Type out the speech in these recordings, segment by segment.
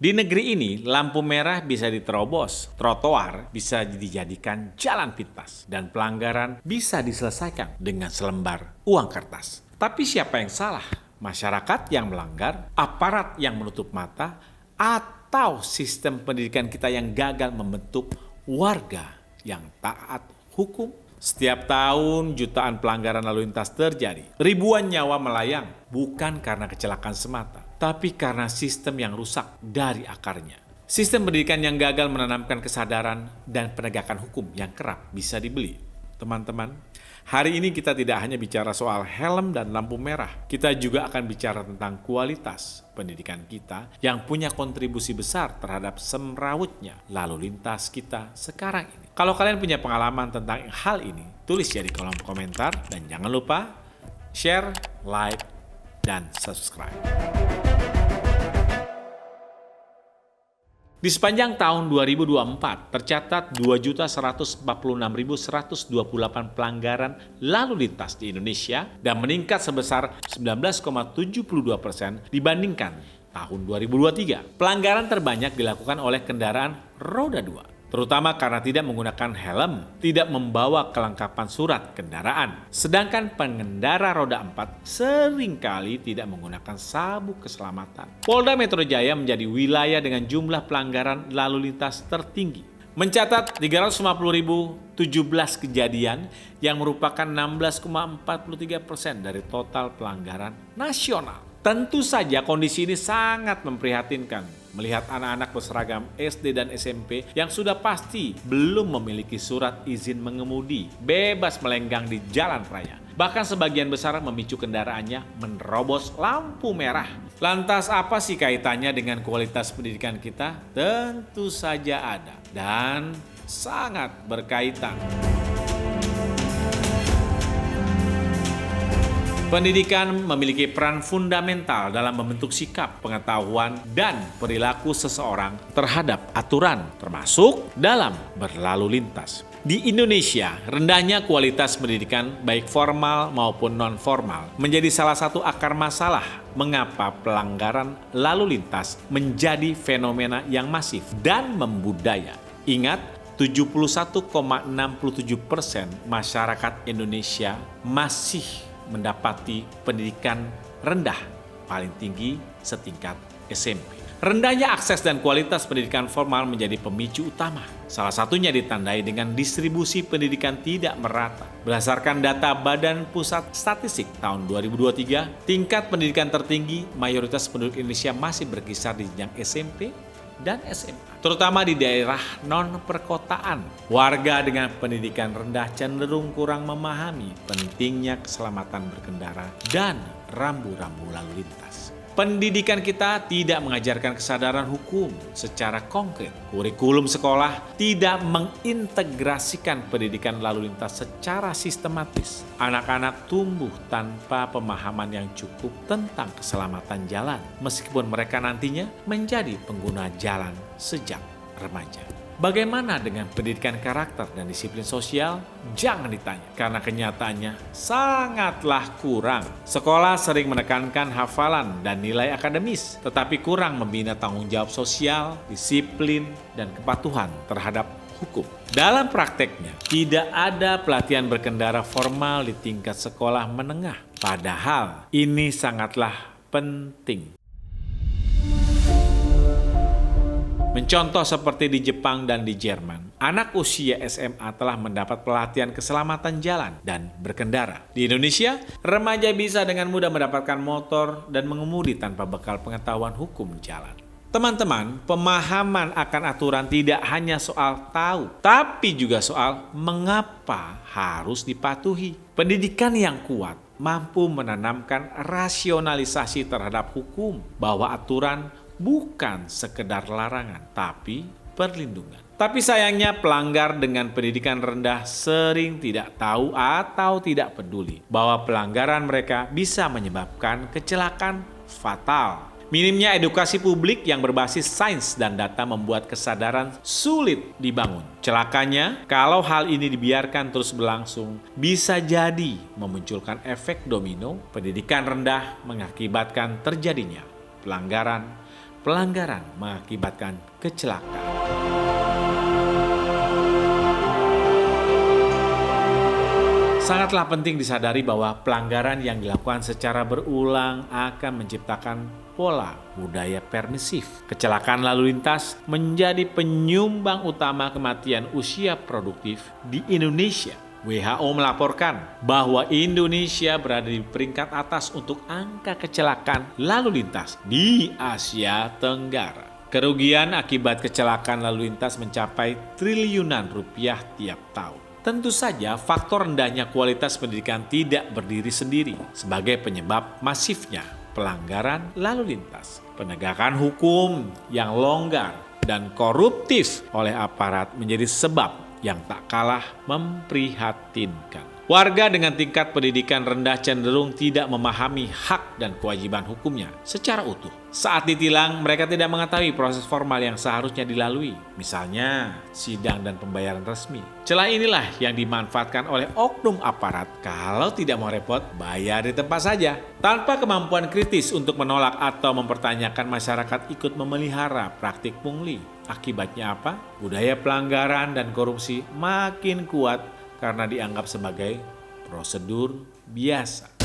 Di negeri ini, lampu merah bisa diterobos, trotoar bisa dijadikan jalan pintas, dan pelanggaran bisa diselesaikan dengan selembar uang kertas. Tapi siapa yang salah? Masyarakat yang melanggar, aparat yang menutup mata, atau sistem pendidikan kita yang gagal membentuk warga yang taat hukum? Setiap tahun jutaan pelanggaran lalu lintas terjadi. Ribuan nyawa melayang bukan karena kecelakaan semata, tapi karena sistem yang rusak dari akarnya. Sistem pendidikan yang gagal menanamkan kesadaran dan penegakan hukum yang kerap bisa dibeli. Teman-teman, hari ini kita tidak hanya bicara soal helm dan lampu merah, kita juga akan bicara tentang kualitas pendidikan kita yang punya kontribusi besar terhadap semrawutnya lalu lintas kita sekarang ini. Kalau kalian punya pengalaman tentang hal ini, tulis ya di kolom komentar dan jangan lupa share, like, dan subscribe. Di sepanjang tahun 2024, tercatat 2.146.128 pelanggaran lalu lintas di Indonesia dan meningkat sebesar 19,72% dibandingkan tahun 2023. Pelanggaran terbanyak dilakukan oleh kendaraan roda 2. Terutama karena tidak menggunakan helm, tidak membawa kelengkapan surat kendaraan. Sedangkan pengendara roda 4 seringkali tidak menggunakan sabuk keselamatan. Polda Metro Jaya menjadi wilayah dengan jumlah pelanggaran lalu lintas tertinggi. Mencatat 350.017 kejadian yang merupakan 16,43% dari total pelanggaran nasional. Tentu saja kondisi ini sangat memprihatinkan. Melihat anak-anak berseragam SD dan SMP yang sudah pasti belum memiliki surat izin mengemudi, bebas melenggang di jalan raya. Bahkan sebagian besar memicu kendaraannya menerobos lampu merah. Lantas apa sih kaitannya dengan kualitas pendidikan kita? Tentu saja ada dan sangat berkaitan. Pendidikan memiliki peran fundamental dalam membentuk sikap, pengetahuan, dan perilaku seseorang terhadap aturan, termasuk dalam berlalu lintas. Di Indonesia, rendahnya kualitas pendidikan baik formal maupun non-formal menjadi salah satu akar masalah mengapa pelanggaran lalu lintas menjadi fenomena yang masif dan membudaya. Ingat, 71,67% masyarakat Indonesia masih mendapati pendidikan rendah, paling tinggi setingkat SMP. Rendahnya akses dan kualitas pendidikan formal menjadi pemicu utama. Salah satunya ditandai dengan distribusi pendidikan tidak merata. Berdasarkan data Badan Pusat Statistik tahun 2023, tingkat pendidikan tertinggi mayoritas penduduk Indonesia masih berkisar di jenjang SMP dan SMA, terutama di daerah non-perkotaan. Warga dengan pendidikan rendah cenderung kurang memahami pentingnya keselamatan berkendara dan rambu-rambu lalu lintas. Pendidikan kita tidak mengajarkan kesadaran hukum secara konkret. Kurikulum sekolah tidak mengintegrasikan pendidikan lalu lintas secara sistematis. Anak-anak tumbuh tanpa pemahaman yang cukup tentang keselamatan jalan, meskipun mereka nantinya menjadi pengguna jalan sejak remaja. Bagaimana dengan pendidikan karakter dan disiplin sosial? Jangan ditanya, karena kenyataannya sangatlah kurang. Sekolah sering menekankan hafalan dan nilai akademis, tetapi kurang membina tanggung jawab sosial, disiplin, dan kepatuhan terhadap hukum. Dalam prakteknya, tidak ada pelatihan berkendara formal di tingkat sekolah menengah. Padahal ini sangatlah penting. Mencontoh seperti di Jepang dan di Jerman, anak usia SMA telah mendapat pelatihan keselamatan jalan dan berkendara. Di Indonesia, remaja bisa dengan mudah mendapatkan motor dan mengemudi tanpa bekal pengetahuan hukum jalan. Teman-teman, pemahaman akan aturan tidak hanya soal tahu, tapi juga soal mengapa harus dipatuhi. Pendidikan yang kuat mampu menanamkan rasionalisasi terhadap hukum, bahwa aturan bukan sekedar larangan, tapi perlindungan. Tapi sayangnya pelanggar dengan pendidikan rendah sering tidak tahu atau tidak peduli bahwa pelanggaran mereka bisa menyebabkan kecelakaan fatal. Minimnya edukasi publik yang berbasis sains dan data membuat kesadaran sulit dibangun. Celakanya, kalau hal ini dibiarkan terus berlangsung, bisa jadi memunculkan efek domino. Pendidikan rendah mengakibatkan terjadinya pelanggaran, pelanggaran mengakibatkan kecelakaan. Sangatlah penting disadari bahwa pelanggaran yang dilakukan secara berulang akan menciptakan pola budaya permisif. Kecelakaan lalu lintas menjadi penyumbang utama kematian usia produktif di Indonesia. WHO melaporkan bahwa Indonesia berada di peringkat atas untuk angka kecelakaan lalu lintas di Asia Tenggara. Kerugian akibat kecelakaan lalu lintas mencapai triliunan rupiah tiap tahun. Tentu saja faktor rendahnya kualitas pendidikan tidak berdiri sendiri sebagai penyebab masifnya pelanggaran lalu lintas. Penegakan hukum yang longgar dan koruptif oleh aparat menjadi sebab yang tak kalah memprihatinkan. Warga dengan tingkat pendidikan rendah cenderung tidak memahami hak dan kewajiban hukumnya secara utuh. Saat ditilang, mereka tidak mengetahui proses formal yang seharusnya dilalui, misalnya sidang dan pembayaran resmi. Celah inilah yang dimanfaatkan oleh oknum aparat. Kalau tidak mau repot, bayar di tempat saja. Tanpa kemampuan kritis untuk menolak atau mempertanyakan, masyarakat ikut memelihara praktik pungli. Akibatnya apa? Budaya pelanggaran dan korupsi makin kuat karena dianggap sebagai prosedur biasa.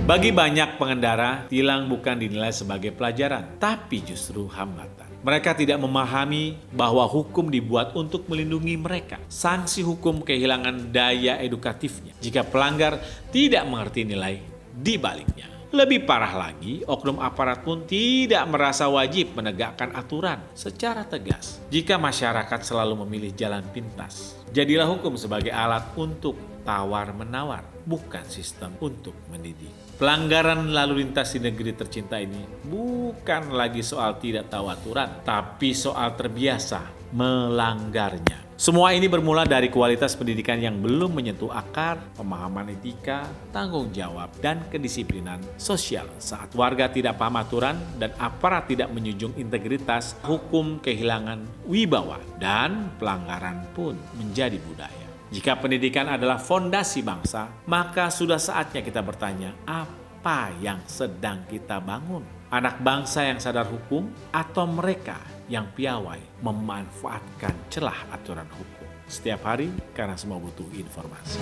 Bagi banyak pengendara, tilang bukan dinilai sebagai pelajaran, tapi justru hambatan. Mereka tidak memahami bahwa hukum dibuat untuk melindungi mereka. Sanksi hukum kehilangan daya edukatifnya jika pelanggar tidak mengerti nilai di baliknya. Lebih parah lagi, oknum aparat pun tidak merasa wajib menegakkan aturan secara tegas. Jika masyarakat selalu memilih jalan pintas, jadilah hukum sebagai alat untuk tawar-menawar, bukan sistem untuk mendidik. Pelanggaran lalu lintas di negeri tercinta ini bukan lagi soal tidak tahu aturan, tapi soal terbiasa melanggarnya. Semua ini bermula dari kualitas pendidikan yang belum menyentuh akar, pemahaman etika, tanggung jawab, dan kedisiplinan sosial. Saat warga tidak paham aturan dan aparat tidak menjunjung integritas, hukum kehilangan wibawa dan pelanggaran pun menjadi budaya. Jika pendidikan adalah fondasi bangsa, maka sudah saatnya kita bertanya, apa yang sedang kita bangun? Anak bangsa yang sadar hukum atau mereka yang piawai memanfaatkan celah aturan hukum setiap hari karena semua butuh informasi.